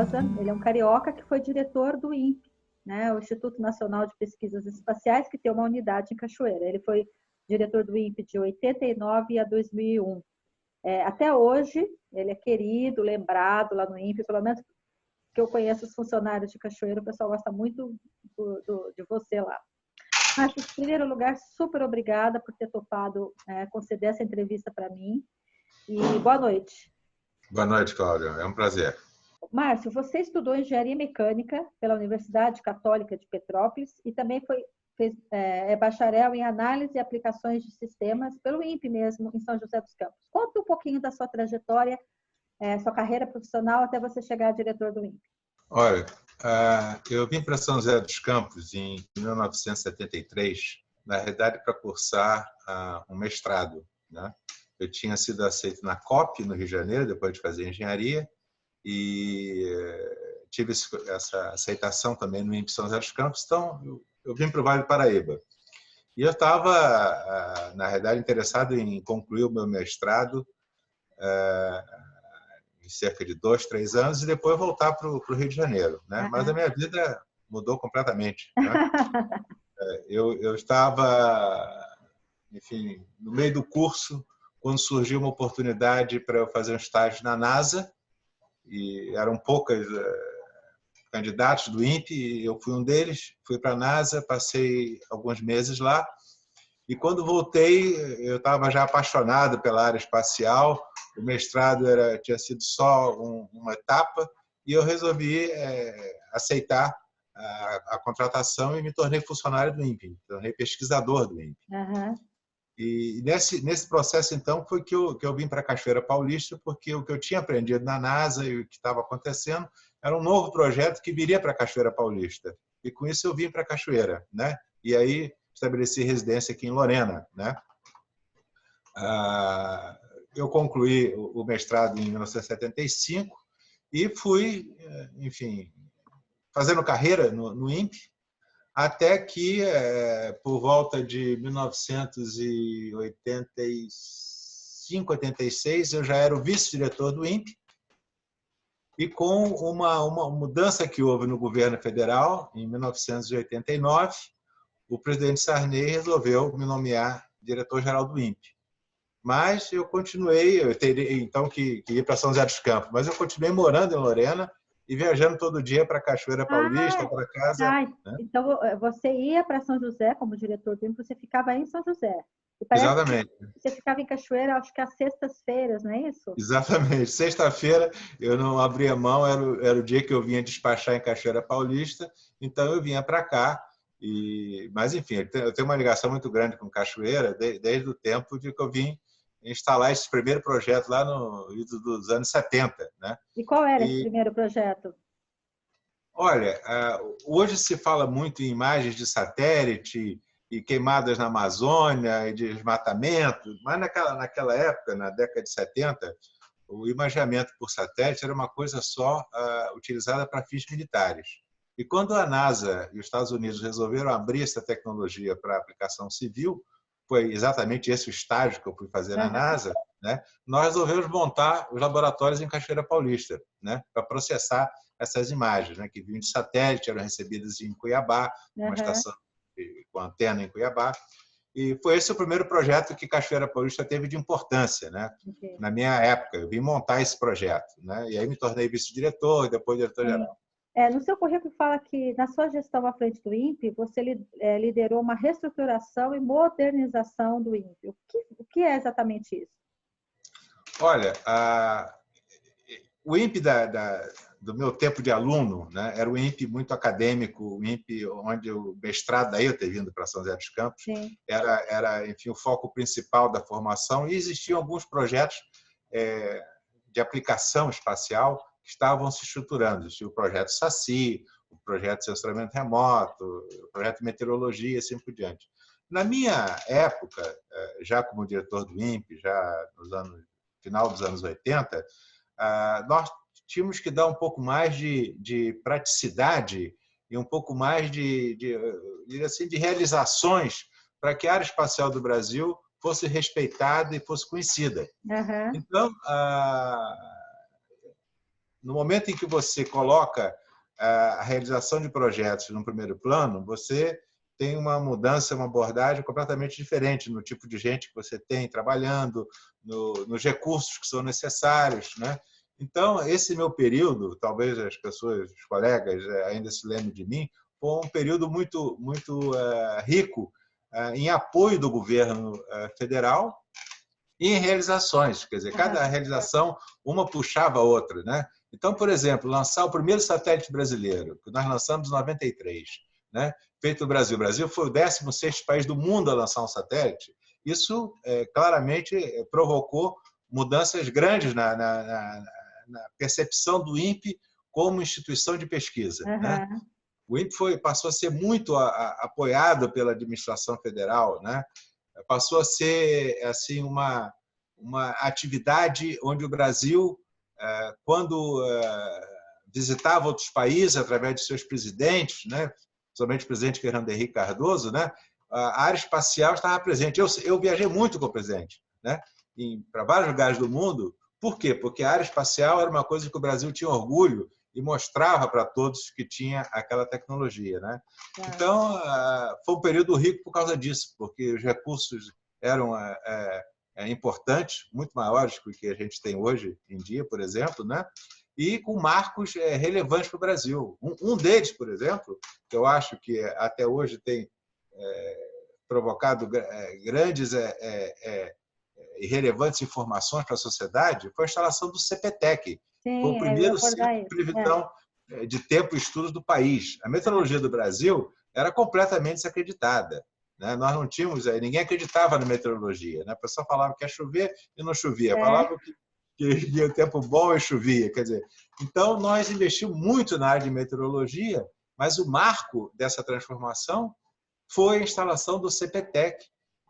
Rosa, ele é um carioca que foi diretor do INPE, né, o Instituto Nacional de Pesquisas Espaciais, que tem uma unidade em Cachoeira. Ele foi diretor do INPE de 89 a 2001. Até hoje, ele é querido, lembrado lá no INPE, pelo menos que eu conheço os funcionários de Cachoeira, o pessoal gosta muito de você lá. Mas, em primeiro lugar, super obrigada por ter topado conceder essa entrevista para mim. E boa noite. Boa noite, Cláudia. É um prazer. Márcio, você estudou Engenharia Mecânica pela Universidade Católica de Petrópolis e também fez bacharel em Análise e Aplicações de Sistemas pelo INPE mesmo, em São José dos Campos. Conta um pouquinho da sua trajetória, sua carreira profissional até você chegar a diretor do INPE. Olha, eu vim para São José dos Campos em 1973, na realidade para cursar um mestrado, né? Eu tinha sido aceito na COP, no Rio de Janeiro, depois de fazer engenharia, e tive essa aceitação também no INPE São José dos Campos, então eu vim para o Vale do Paraíba. E eu estava, na realidade, interessado em concluir o meu mestrado em cerca de 2, 3 anos e depois voltar para o Rio de Janeiro, né? Mas a minha vida mudou completamente, né? Eu estava, enfim, no meio do curso, quando surgiu uma oportunidade para eu fazer um estágio na NASA, e eram poucos candidatos do INPE, e eu fui um deles, fui para a NASA, passei alguns meses lá, e quando voltei, eu estava já apaixonado pela área espacial, o mestrado tinha sido só uma etapa, e eu resolvi aceitar a contratação e me tornei funcionário do INPE, me tornei pesquisador do INPE. Uhum. E nesse processo, então, foi que eu vim para Cachoeira Paulista, porque o que eu tinha aprendido na NASA e o que estava acontecendo era um novo projeto que viria para Cachoeira Paulista. E com isso eu vim para Cachoeira, né? E aí estabeleci residência aqui em Lorena, né? Eu concluí o mestrado em 1975 e fui, enfim, fazendo carreira no INPE, até que, por volta de 1985, 86, eu já era o vice-diretor do INPE, e com uma mudança que houve no governo federal, em 1989, o presidente Sarney resolveu me nomear diretor-geral do INPE. Mas eu continuei, eu teria então que ir para São José dos Campos, mas eu continuei morando em Lorena e viajando todo dia para Cachoeira Paulista, para casa. Né? Então, você ia para São José como diretor do INPE, você ficava em São José. Exatamente. Você ficava em Cachoeira, acho que às sextas-feiras, não é isso? Exatamente. Sexta-feira eu não abria mão, era o dia que eu vinha despachar em Cachoeira Paulista, então eu vinha para cá. Mas, enfim, eu tenho uma ligação muito grande com Cachoeira desde o tempo de que eu vim instalar esse primeiro projeto lá no início dos anos 70. Né? E qual era esse primeiro projeto? Olha, hoje se fala muito em imagens de satélite e queimadas na Amazônia e desmatamento, mas naquela época, na década de 70, o imaginamento por satélite era uma coisa só utilizada para fins militares. E quando a NASA e os Estados Unidos resolveram abrir essa tecnologia para aplicação civil, foi exatamente esse o estágio que eu fui fazer na NASA, né? Nós resolvemos montar os laboratórios em Cachoeira Paulista, né? Para processar essas imagens, né? Que vinham de satélite, eram recebidas em Cuiabá, uma estação com antena em Cuiabá. E foi esse o primeiro projeto que Cachoeira Paulista teve de importância, né? Na minha época, eu vim montar esse projeto, né? E aí me tornei vice-diretor, depois diretor-geral. No seu currículo fala que, na sua gestão à frente do INPE, você liderou uma reestruturação e modernização do INPE. O que é exatamente isso? Olha, o INPE do meu tempo de aluno, né, era um INPE muito acadêmico, o INPE onde o mestrado, daí eu ter vindo para São José dos Campos, era enfim, o foco principal da formação, e existiam alguns projetos de aplicação espacial que estavam se estruturando. Existia o projeto SACI, o projeto de censuramento remoto, o projeto de meteorologia e assim por diante. Na minha época, já como diretor do INPE, já no final dos anos 80, nós tínhamos que dar um pouco mais de praticidade e um pouco mais de realizações para que a área espacial do Brasil fosse respeitada e fosse conhecida. Então, no momento em que você coloca a realização de projetos no primeiro plano, você tem uma mudança, uma abordagem completamente diferente no tipo de gente que você tem trabalhando, nos recursos que são necessários, né? Então, esse meu período, talvez as pessoas, os colegas ainda se lembrem de mim, foi um período muito rico em apoio do governo federal e em realizações, quer dizer, cada realização uma puxava a outra, né? Então, por exemplo, lançar o primeiro satélite brasileiro, que nós lançamos em 93, né? Feito no Brasil. O Brasil foi o 16º país do mundo a lançar um satélite. Isso claramente provocou mudanças grandes na percepção do INPE como instituição de pesquisa, né? O INPE passou a ser muito apoiado pela administração federal, né? Passou a ser assim uma atividade onde o Brasil, quando visitava outros países através de seus presidentes, né? Principalmente o presidente Fernando Henrique Cardoso, né? A área espacial estava presente. Eu viajei muito com o presidente, né? Para vários lugares do mundo. Por quê? Porque a área espacial era uma coisa que o Brasil tinha orgulho e mostrava para todos que tinha aquela tecnologia, né? Então, foi um período rico por causa disso, porque os recursos eram importantes, muito maiores do que a gente tem hoje em dia, por exemplo, né? E com marcos relevantes para o Brasil. Um deles, por exemplo, que eu acho que até hoje tem provocado grandes e relevantes informações para a sociedade, foi a instalação do CPTEC. Sim, foi o primeiro centro de isso. previsão de tempo e estudo do país. A meteorologia do Brasil era completamente desacreditada, né? Nós não tínhamos, ninguém acreditava na meteorologia, né? A pessoa falava que ia chover e não chovia, falava que ia o tempo bom e chovia. Quer dizer, então, nós investimos muito na área de meteorologia, mas o marco dessa transformação foi a instalação do CPTEC,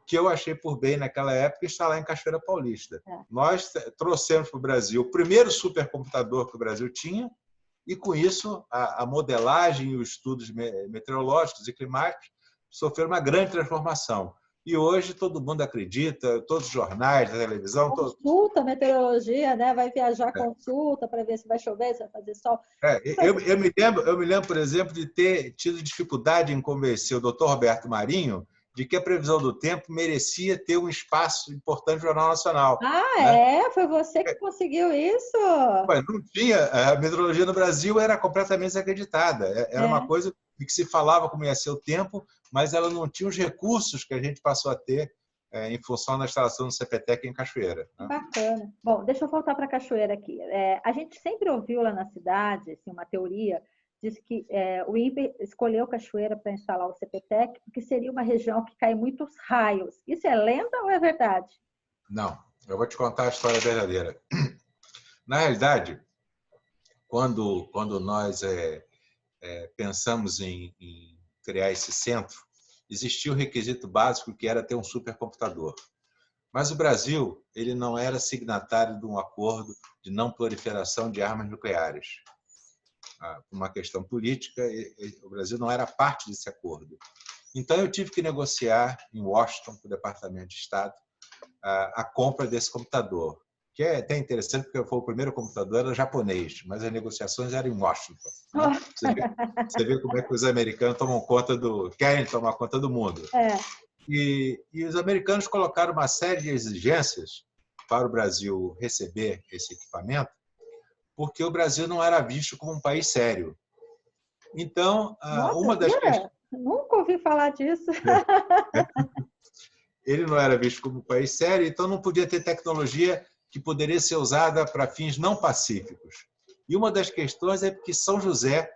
que eu achei por bem, naquela época, instalar em Cachoeira Paulista. Nós trouxemos para o Brasil o primeiro supercomputador que o Brasil tinha, e, com isso, a modelagem e os estudos meteorológicos e climáticos sofreram uma grande transformação. E hoje todo mundo acredita, todos os jornais, a televisão... Consulta meteorologia, né? Vai viajar, consulta para ver se vai chover, se vai fazer sol. Eu me lembro, por exemplo, de ter tido dificuldade em convencer o doutor Roberto Marinho de que a previsão do tempo merecia ter um espaço importante no Jornal Nacional. Né? Foi você que conseguiu isso? Mas não tinha. A meteorologia no Brasil era completamente desacreditada. Era uma coisa de que se falava como ia ser o tempo, mas ela não tinha os recursos que a gente passou a ter em função da instalação do CPTEC em Cachoeira. Né? Bacana. Bom, deixa eu voltar para Cachoeira aqui. A gente sempre ouviu lá na cidade assim, uma teoria, diz que o INPE escolheu Cachoeira para instalar o CPTEC porque seria uma região que cai muitos raios. Isso é lenda ou é verdade? Não, eu vou te contar a história verdadeira. Na realidade, quando nós pensamos em criar esse centro, existia o requisito básico que era ter um supercomputador. Mas o Brasil ele não era signatário de um acordo de não proliferação de armas nucleares. Por uma questão política, o Brasil não era parte desse acordo. Então, eu tive que negociar em Washington, com o Departamento de Estado, a compra desse computador, que é até interessante, porque foi o primeiro computador, era japonês, mas as negociações eram em Washington. Né? Você vê como é que os americanos querem tomar conta do mundo. E os americanos colocaram uma série de exigências para o Brasil receber esse equipamento, porque o Brasil não era visto como um país sério. Então, uma das questões... Nunca ouvi falar disso. Ele não era visto como um país sério, então não podia ter tecnologia que poderia ser usada para fins não pacíficos. E uma das questões é que São José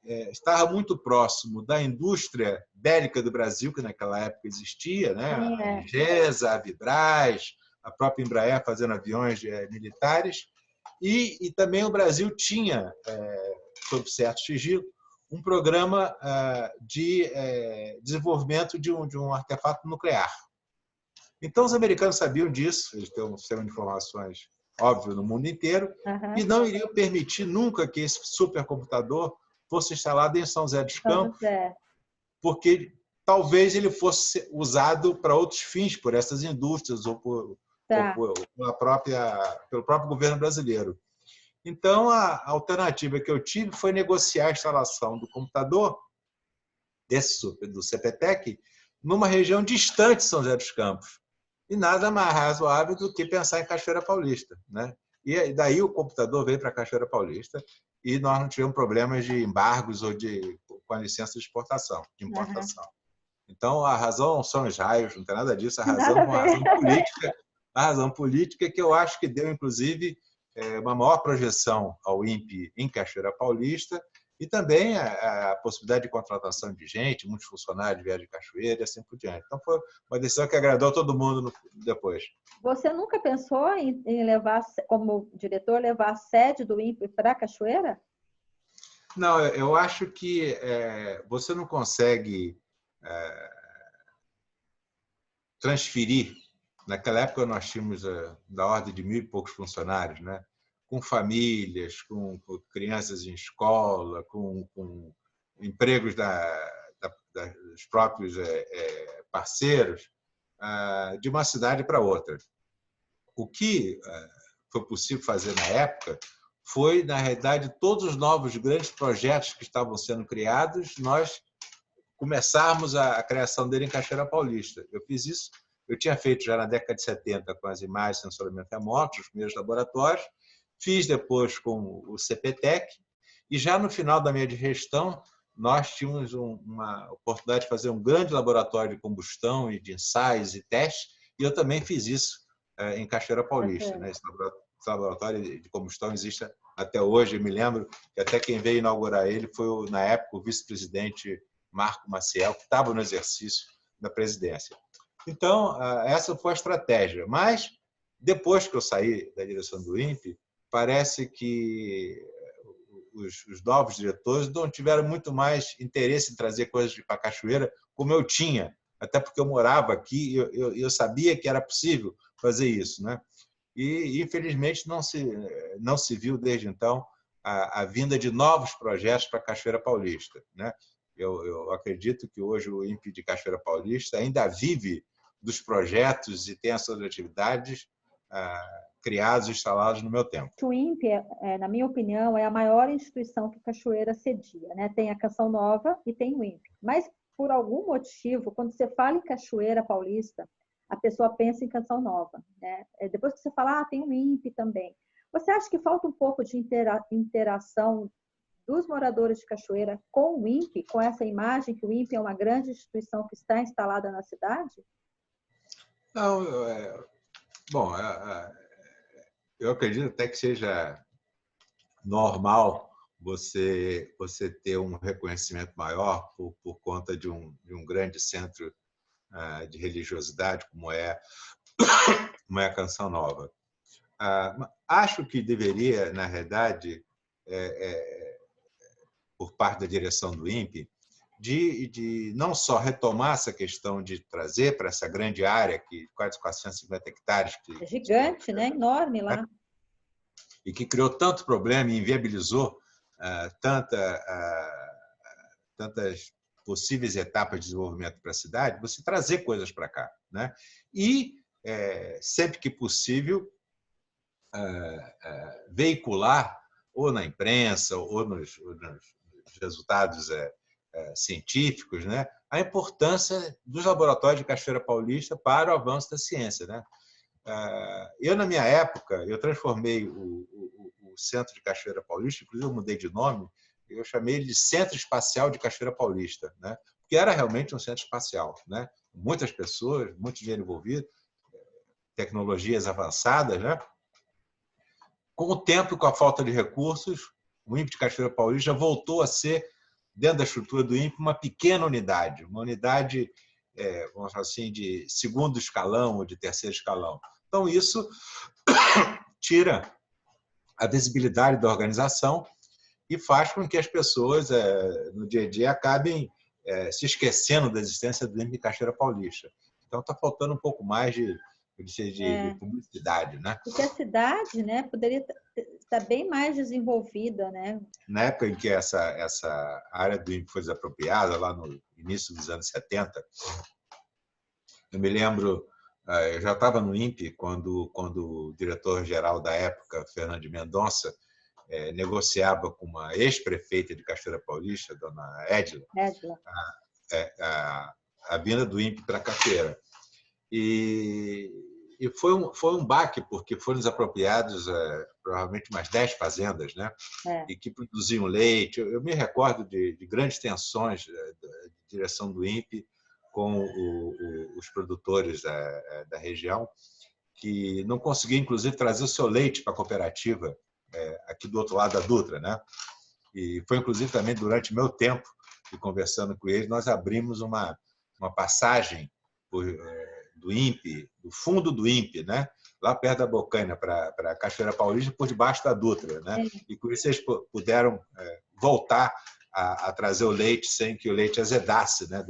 estava muito próximo da indústria bélica do Brasil, que naquela época existia, né? A Ingesa, a Vibraz, a própria Embraer fazendo aviões militares, e também o Brasil tinha, sob certo sigilo, um programa de desenvolvimento de um artefato nuclear. Então, os americanos sabiam disso, eles têm um sistema de informações óbvio no mundo inteiro, e não iriam permitir nunca que esse supercomputador fosse instalado em São José dos Campos, porque talvez ele fosse usado para outros fins, por essas indústrias ou pelo próprio governo brasileiro. Então, a alternativa que eu tive foi negociar a instalação do computador do CPTEC numa região distante de São José dos Campos. E nada mais razoável do que pensar em Cachoeira Paulista, né? E daí o computador veio para Cachoeira Paulista e nós não tivemos problemas de embargos ou com a licença de exportação, de importação. Então, a razão não são os raios, não tem nada disso, a razão é uma razão política, a razão política que eu acho que deu, inclusive, uma maior projeção ao INPE em Cachoeira Paulista e também a possibilidade de contratação de gente, muitos funcionários vieram de Cachoeira e assim por diante. Então, foi uma decisão que agradou todo mundo depois. Você nunca pensou em levar, como diretor, levar a sede do INPE para Cachoeira? Não, eu acho que você não consegue transferir. Naquela época nós tínhamos da ordem de 1.000 e poucos funcionários, né? Com famílias, com crianças em escola, com empregos dos próprios parceiros, de uma cidade para outra. O que foi possível fazer na época foi, na realidade, todos os novos grandes projetos que estavam sendo criados, nós começarmos a criação dele em Cachoeira Paulista. Eu fiz isso, eu tinha feito já na década de 70 com as imagens, sensoramento remoto, os primeiros laboratórios, fiz depois com o CPTEC, e já no final da minha gestão, nós tínhamos uma oportunidade de fazer um grande laboratório de combustão e de ensaios e testes, e eu também fiz isso em Cachoeira Paulista. Né? Esse laboratório de combustão existe até hoje. Eu me lembro que até quem veio inaugurar ele foi, na época, o vice-presidente Marco Maciel, que estava no exercício da presidência. Então, essa foi a estratégia. Mas, depois que eu saí da direção do INPE, parece que os novos diretores não tiveram muito mais interesse em trazer coisas para Cachoeira, como eu tinha, até porque eu morava aqui e eu sabia que era possível fazer isso, né? E, infelizmente, não se viu desde então a vinda de novos projetos para Cachoeira Paulista, né? Eu acredito que hoje o INPE de Cachoeira Paulista ainda vive dos projetos e tem as suas atividades criados e instalados no meu tempo. O INPE, na minha opinião, é a maior instituição que Cachoeira cedia, né? Tem a Canção Nova e tem o INPE. Mas, por algum motivo, quando você fala em Cachoeira Paulista, a pessoa pensa em Canção Nova, né? Depois que você fala, tem o INPE também. Você acha que falta um pouco de interação dos moradores de Cachoeira com o INPE, com essa imagem que o INPE é uma grande instituição que está instalada na cidade? Não, bom, eu acredito até que seja normal você ter um reconhecimento maior por conta de um grande centro de religiosidade como é a Canção Nova. Acho que deveria, na realidade, por parte da direção do INPE, de não só retomar essa questão de trazer para essa grande área, que quase 450 hectares. É gigante, né? Enorme lá. E que criou tanto problema e inviabilizou tantas possíveis etapas de desenvolvimento para a cidade, você trazer coisas para cá, né? E, sempre que possível, veicular, ou na imprensa, ou nos resultados científicos, né, a importância dos laboratórios de Cachoeira Paulista para o avanço da ciência, né? Eu, na minha época, eu transformei o Centro de Cachoeira Paulista, inclusive eu mudei de nome, eu chamei ele de Centro Espacial de Cachoeira Paulista, né? Porque era realmente um centro espacial, né? Muitas pessoas, muito dinheiro envolvido, tecnologias avançadas, né? Com o tempo e com a falta de recursos, o INPE de Cachoeira Paulista voltou a ser, dentro da estrutura do INPE, uma pequena unidade, uma unidade, vamos falar assim, de segundo escalão ou de terceiro escalão. Então, isso tira a visibilidade da organização e faz com que as pessoas, no dia a dia, acabem se esquecendo da existência do INPE de Cachoeira Paulista. Então, está faltando um pouco mais de publicidade, né? Porque a cidade, né, poderia estar bem mais desenvolvida, né? Na época em que essa área do INPE foi desapropriada, lá no início dos anos 70, eu me lembro, eu já estava no INPE quando o diretor-geral da época, Fernando de Mendonça, negociava com uma ex-prefeita de Cachoeira Paulista, dona Edila, a vinda do INPE para Cachoeira. E foi um baque, porque foram desapropriados provavelmente umas 10 fazendas, né? E que produziam leite. Eu me recordo de grandes tensões da direção do INPE com os produtores da região, que não conseguiam, inclusive, trazer o seu leite para a cooperativa, aqui do outro lado da Dutra, né? E foi, inclusive, também durante meu tempo, e conversando com eles, nós abrimos uma passagem do INPE, do fundo do INPE, né? Lá perto da Bocaina, para Cachoeira Paulista, por debaixo da Dutra, né? E com isso eles puderam voltar a trazer o leite sem que o leite azedasse, né?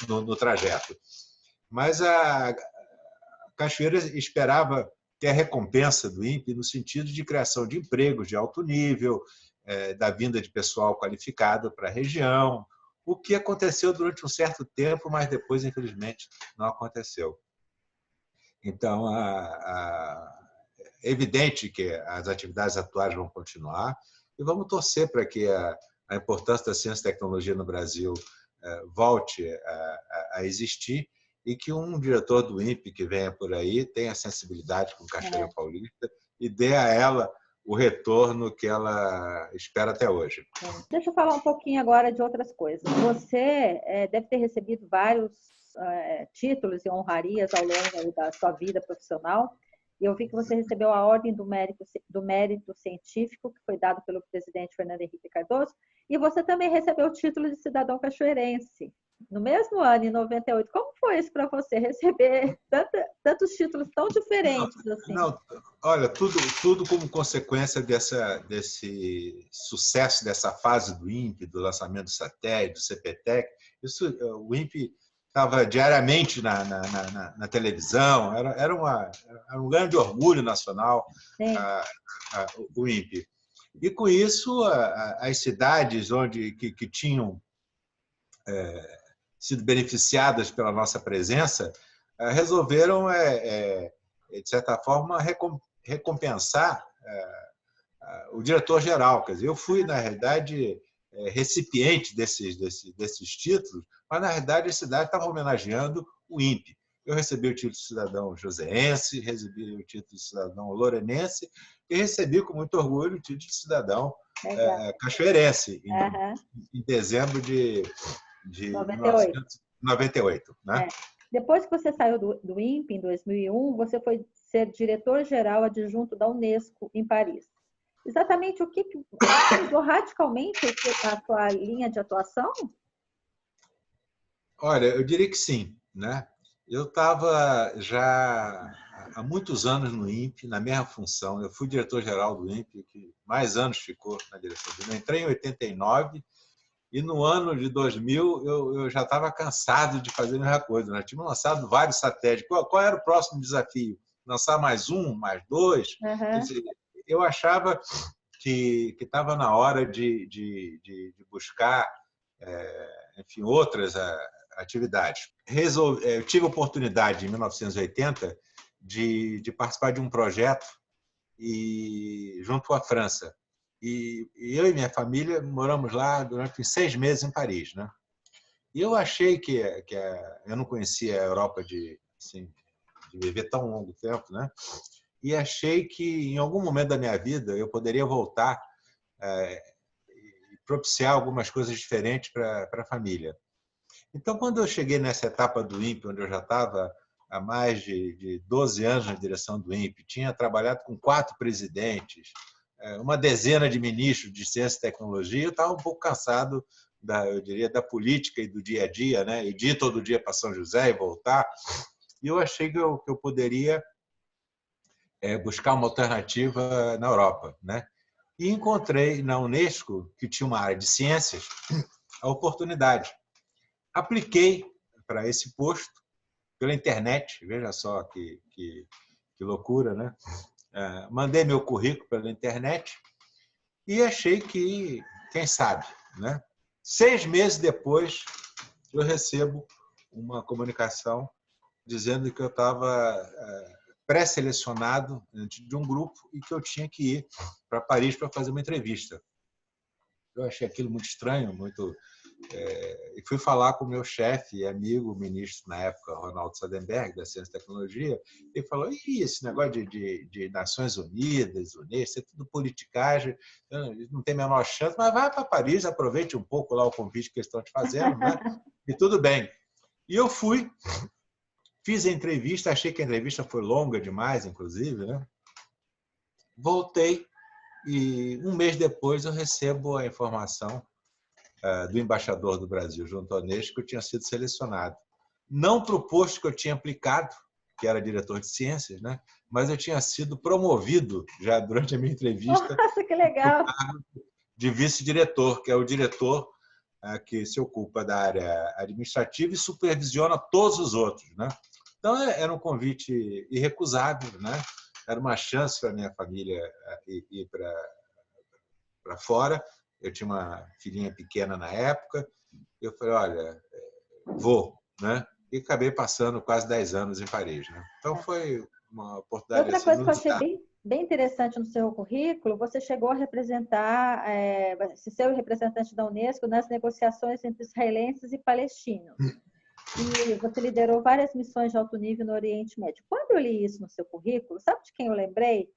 no trajeto. Mas a Cachoeira esperava ter a recompensa do INPE no sentido de criação de empregos de alto nível, da vinda de pessoal qualificado para a região, o que aconteceu durante um certo tempo, mas depois, infelizmente, não aconteceu. Então, é evidente que as atividades atuais vão continuar e vamos torcer para que a importância da ciência e tecnologia no Brasil volte a existir e que um diretor do INPE que venha por aí tenha sensibilidade com Cachoeira Paulista e dê a ela o retorno que ela espera até hoje. Deixa eu falar um pouquinho agora de outras coisas. Você deve ter recebido vários títulos e honrarias ao longo da sua vida profissional. E eu vi que você recebeu a Ordem do Mérito Científico, que foi dado pelo presidente Fernando Henrique Cardoso, e você também recebeu o título de cidadão cachoeirense. No mesmo ano, em 98, como foi isso para você, receber tantos títulos tão diferentes assim? Não, olha, tudo como consequência desse sucesso, dessa fase do INPE, do lançamento do satélite, do CPTEC. O INPE estava diariamente na televisão, era um grande orgulho nacional o INPE. E, com isso, as cidades que tinham sido beneficiadas pela nossa presença resolveram, de certa forma, recompensar o diretor-geral. Quer dizer, eu fui, na realidade, recipiente desses títulos, mas, na realidade, a cidade estava homenageando o INPE. Eu recebi o título de cidadão joseense, recebi o título de cidadão lourenense e recebi, com muito orgulho, o título de cidadão cachoeirense, em dezembro de 1998. Né? Depois que você saiu do INPE, em 2001, você foi ser diretor-geral adjunto da Unesco, em Paris. Exatamente o que mudou radicalmente a sua linha de atuação? Olha, eu diria que sim. Né? Eu estava já há muitos anos no INPE, na mesma função. Eu fui diretor-geral do INPE, que mais anos ficou na direção do INPE. Eu entrei em 89 e no ano de 2000 eu já estava cansado de fazer a mesma coisa. Nós tínhamos lançado vários satélites. Qual era o próximo desafio? Lançar mais um, mais dois? Quer dizer, eu achava que estava na hora de buscar, enfim, outras atividades. Eu tive a oportunidade, em 1980, de participar de um projeto junto com a França. E eu e minha família moramos lá durante 6 meses em Paris. Né? E eu achei que eu não conhecia a Europa de viver tão longo tempo, né? E achei que, em algum momento da minha vida, eu poderia voltar e propiciar algumas coisas diferentes para a família. Então, quando eu cheguei nessa etapa do INPE, onde eu já estava há mais de 12 anos na direção do INPE, tinha trabalhado com 4 presidentes, uma dezena de ministros de ciência e tecnologia, eu estava um pouco cansado, eu diria, da política e do dia a dia, né? E de ir todo dia para São José e voltar. E eu achei que eu poderia buscar uma alternativa na Europa. Né? E encontrei na Unesco, que tinha uma área de ciências, a oportunidade. Apliquei para esse posto pela internet, veja só que loucura, né? Mandei meu currículo pela internet e achei que, quem sabe, né? 6 meses depois, eu recebo uma comunicação dizendo que eu estava pré-selecionado de um grupo e que eu tinha que ir para Paris para fazer uma entrevista. Eu achei aquilo muito estranho, muito... E fui falar com o meu chefe e amigo, o ministro na época, Ronaldo Sadenberg, da Ciência e Tecnologia, e falou: esse negócio de Nações Unidas, Unesco, é tudo politicagem, não tem a menor chance, mas vai para Paris, aproveite um pouco lá o convite que eles estão te fazendo, né? E tudo bem. E eu fui, fiz a entrevista, achei que a entrevista foi longa demais, inclusive, né? Voltei e um mês depois eu recebo a informação do embaixador do Brasil, junto ao Unesco, que eu tinha sido selecionado. Não para o posto que eu tinha aplicado, que era diretor de ciências, né? Mas eu tinha sido promovido, já durante a minha entrevista, Nossa, que legal! de vice-diretor, que é o diretor que se ocupa da área administrativa e supervisiona todos os outros, né? Então, era um convite irrecusável, né? Era uma chance para a minha família ir para fora. Eu tinha uma filhinha pequena na época. Eu falei, olha, vou, né? E acabei passando quase 10 anos em Paris, né? Então, foi uma oportunidade Outra assim, coisa que eu achei inusitada. bem interessante no seu currículo, você chegou a representar, ser o representante da Unesco nas negociações entre israelenses e palestinos. E você liderou várias missões de alto nível no Oriente Médio. Quando eu li isso no seu currículo, sabe de quem eu lembrei?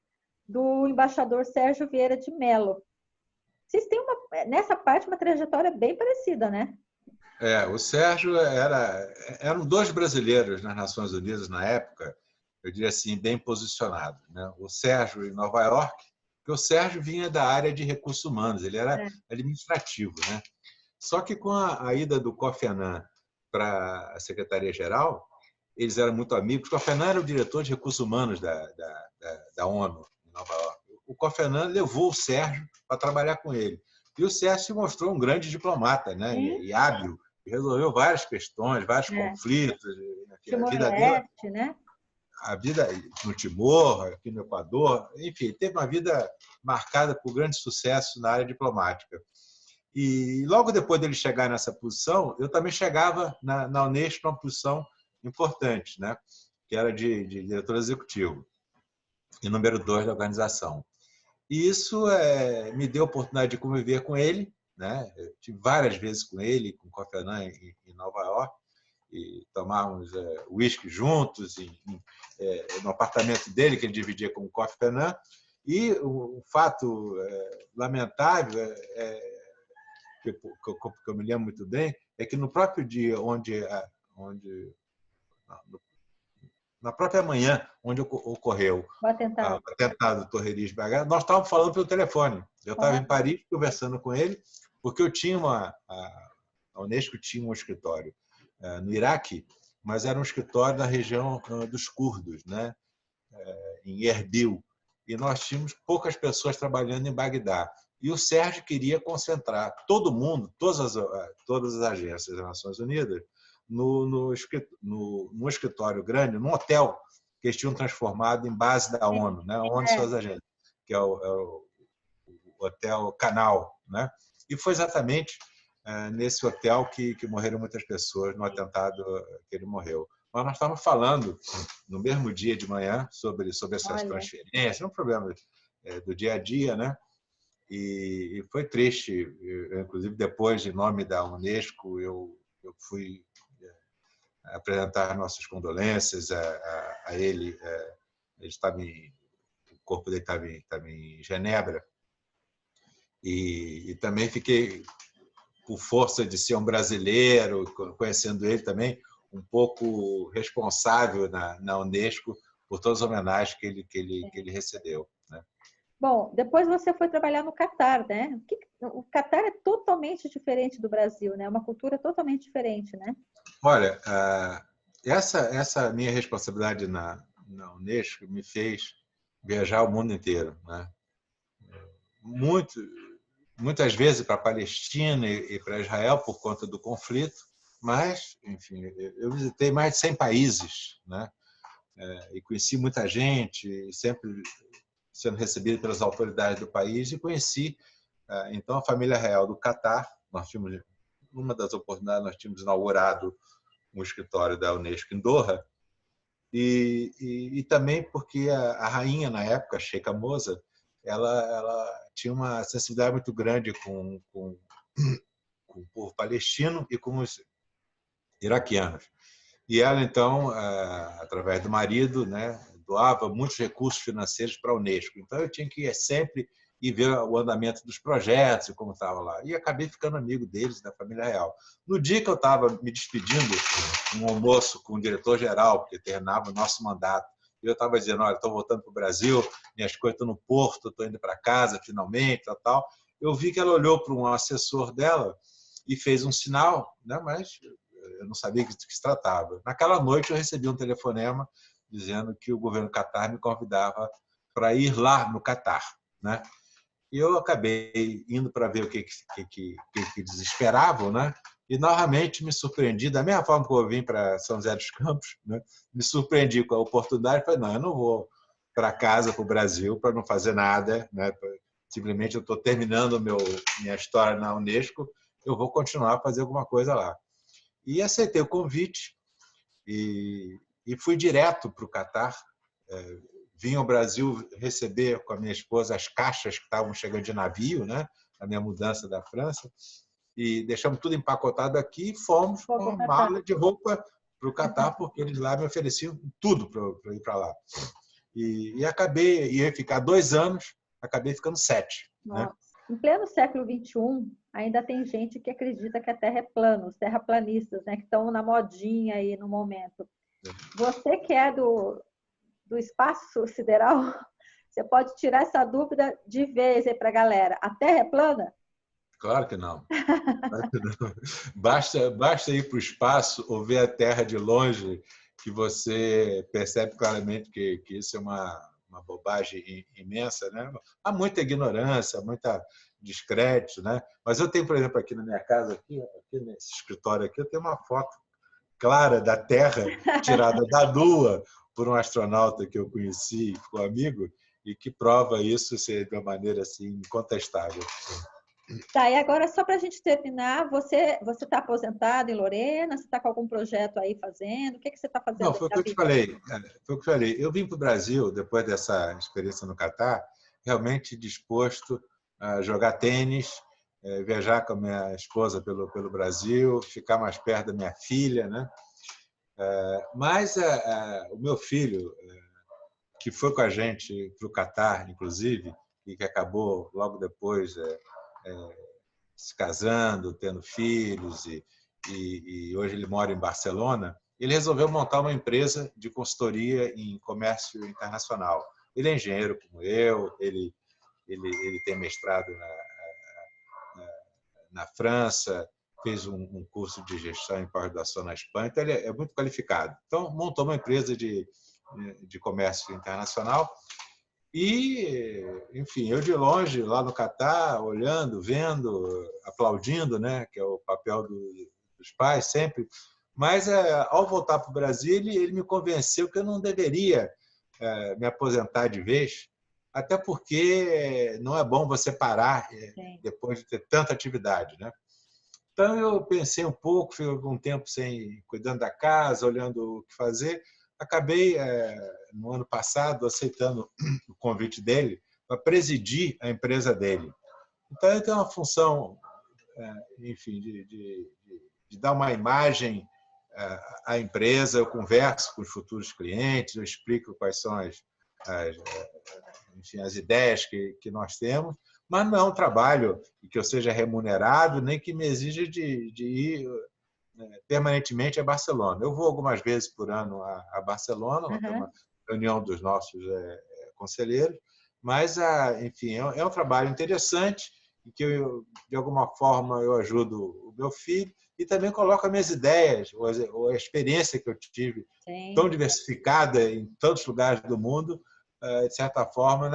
Do embaixador Sérgio Vieira de Mello. Vocês têm, nessa parte, uma trajetória bem parecida, né? O Sérgio eram dois brasileiros nas Nações Unidas na época, eu diria assim, bem posicionados, né? O Sérgio em Nova York, porque o Sérgio vinha da área de recursos humanos, ele era administrativo, né? Só que com a ida do Kofi Annan para a Secretaria-Geral, eles eram muito amigos. O Kofi Annan era o diretor de recursos humanos da ONU em Nova York. O Kofi Annan levou o Sérgio para trabalhar com ele. E o Sérgio se mostrou um grande diplomata, né? E hábil, e resolveu várias questões, vários conflitos. A vida dele, Timor-Leste, né? a vida no Timor, aqui no Equador, enfim, teve uma vida marcada por grande sucesso na área diplomática. E logo depois dele chegar nessa posição, eu também chegava na Unesco numa posição importante, né? Que era de diretor executivo e número 2 da organização. E isso me deu a oportunidade de conviver com ele, né? Eu tive várias vezes com ele, com o Kofi Annan em Nova York, e tomávamos uísque juntos no apartamento dele, que ele dividia com o Kofi Annan. E um fato lamentável que eu me lembro muito bem é que no próprio dia na própria manhã onde ocorreu O atentado. o atentado do terrorismo, nós estávamos falando pelo telefone. Eu estava em Paris conversando com ele, porque eu tinha a Unesco tinha um escritório no Iraque, mas era um escritório na região dos curdos, né? Em Erbil. E nós tínhamos poucas pessoas trabalhando em Bagdá. E o Sérgio queria concentrar todo mundo, todas as agências das Nações Unidas, num escritório grande, num hotel que eles tinham transformado em base da ONU, né? A ONU e suas agências, que é o Hotel Canal, né? E foi exatamente nesse hotel que morreram muitas pessoas no atentado que ele morreu. Mas nós estávamos falando no mesmo dia de manhã sobre essas transferências, um problema do dia a dia, né? E foi triste. Inclusive, depois, em nome da Unesco, eu fui apresentar nossas condolências a ele. Ele estava o corpo dele estava em Genebra. E também fiquei, por força de ser um brasileiro, conhecendo ele também, um pouco responsável na Unesco por todas as homenagens que ele recebeu, né? Bom, depois você foi trabalhar no Catar, né? O Catar é totalmente diferente do Brasil, né? Uma cultura totalmente diferente, né? Olha, essa minha responsabilidade na Unesco me fez viajar o mundo inteiro, né? Muitas vezes para a Palestina e para Israel por conta do conflito, mas, enfim, eu visitei mais de 100 países, né? E conheci muita gente, sempre sendo recebido pelas autoridades do país, e conheci, então, a família real do Catar. Nós tínhamos, numa das oportunidades, nós tínhamos inaugurado um escritório da Unesco em Doha, E também porque a rainha, na época, Sheikha Moza, ela tinha uma sensibilidade muito grande com o povo palestino e com os iraquianos. E ela, então, através do marido, né, doava muitos recursos financeiros para a Unesco. Então, eu tinha que ir sempre e ver o andamento dos projetos e como estava lá. E acabei ficando amigo deles, da família real. No dia que eu estava me despedindo, um almoço com o diretor-geral, porque terminava o nosso mandato, e eu estava dizendo, olha, estou voltando para o Brasil, minhas coisas estão no Porto, estou indo para casa finalmente, tal. Eu vi que ela olhou para um assessor dela e fez um sinal, né, mas eu não sabia de que se tratava. Naquela noite eu recebi um telefonema dizendo que o governo Catar me convidava para ir lá no Catar, né? E eu acabei indo para ver o que eles esperavam, né? E novamente me surpreendi, da mesma forma que eu vim para São José dos Campos, né? Me surpreendi com a oportunidade, falei, não, eu não vou para casa, para o Brasil, para não fazer nada, né? Simplesmente eu estou terminando minha história na Unesco, eu vou continuar a fazer alguma coisa lá. E aceitei o convite e fui direto para o Catar. Vim ao Brasil receber com a minha esposa as caixas que estavam chegando de navio, né? A minha mudança da França. E deixamos tudo empacotado aqui e fomos com uma mala de roupa para o Catar, porque eles lá me ofereciam tudo para ir para lá. E acabei, ia ficar 2 anos, acabei ficando 7. Né? Em pleno século XXI, ainda tem gente que acredita que a Terra é plana, os terraplanistas, né, que estão na modinha aí no momento. Você que é do espaço sideral, você pode tirar essa dúvida de vez aí para a galera. A Terra é plana? Claro que não. Claro que não. Basta ir para o espaço ou ver a Terra de longe que você percebe claramente que isso é uma bobagem imensa, né? Há muita ignorância, muita descrédito, né? Mas eu tenho, por exemplo, aqui na minha casa, aqui nesse escritório aqui, eu tenho uma foto clara da Terra tirada da Lua por um astronauta que eu conheci e ficou amigo e que prova isso de uma maneira assim incontestável. Tá, e agora só para a gente terminar, você está aposentado em Lorena? Você está com algum projeto aí fazendo? O que você está fazendo? Não, foi o que eu te falei. Foi o que eu falei. Eu vim para o Brasil depois dessa experiência no Catar, realmente disposto a jogar tênis, viajar com a minha esposa pelo Brasil, ficar mais perto da minha filha, né? Mas o meu filho, que foi com a gente para o Catar, inclusive, e que acabou logo depois se casando, tendo filhos, e hoje ele mora em Barcelona, ele resolveu montar uma empresa de consultoria em comércio internacional. Ele é engenheiro como eu, ele tem mestrado na França, fez um curso de gestão em pós-graduação na Espanha, então ele é muito qualificado. Então, montou uma empresa de comércio internacional e, enfim, eu de longe, lá no Catar, olhando, vendo, aplaudindo, né, que é o papel dos pais sempre, mas ao voltar para o Brasil, ele me convenceu que eu não deveria me aposentar de vez, até porque não é bom você parar depois de ter tanta atividade, né? Então eu pensei um pouco, fiquei algum tempo sem cuidando da casa, olhando o que fazer. Acabei no ano passado aceitando o convite dele para presidir a empresa dele. Então eu tenho uma função, enfim, de dar uma imagem à empresa. Eu converso com os futuros clientes, eu explico quais são enfim, as ideias que nós temos, mas não é um trabalho que eu seja remunerado, nem que me exija de ir permanentemente a Barcelona. Eu vou algumas vezes por ano a Barcelona, uma reunião dos nossos conselheiros, mas, enfim, é um trabalho interessante em que de alguma forma eu ajudo o meu filho e também coloco as minhas ideias, ou a experiência que eu tive tão diversificada em tantos lugares do mundo, de certa forma,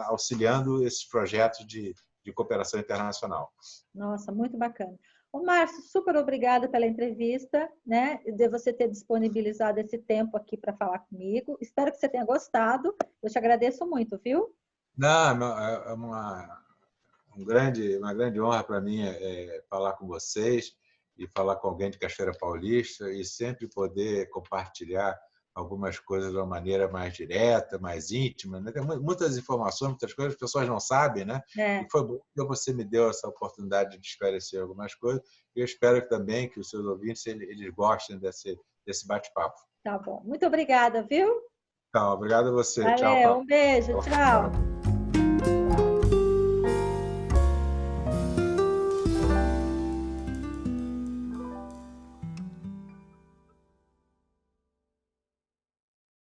auxiliando esses projetos de cooperação internacional. Nossa, muito bacana. Ô, Márcio, super obrigada pela entrevista, né? De você ter disponibilizado esse tempo aqui para falar comigo. Espero que você tenha gostado. Eu te agradeço muito, viu? Não, é uma grande honra para mim falar com vocês e falar com alguém de Cachoeira Paulista e sempre poder compartilhar algumas coisas de uma maneira mais direta, mais íntima, né? Tem muitas informações, muitas coisas que as pessoas não sabem, né? E foi bom que você me deu essa oportunidade de esclarecer algumas coisas. Eu espero também que os seus ouvintes eles gostem desse bate-papo. Tá bom. Muito obrigada, viu? Então, obrigado a você. Tchau, Valeu, Paulo. um beijo, tchau.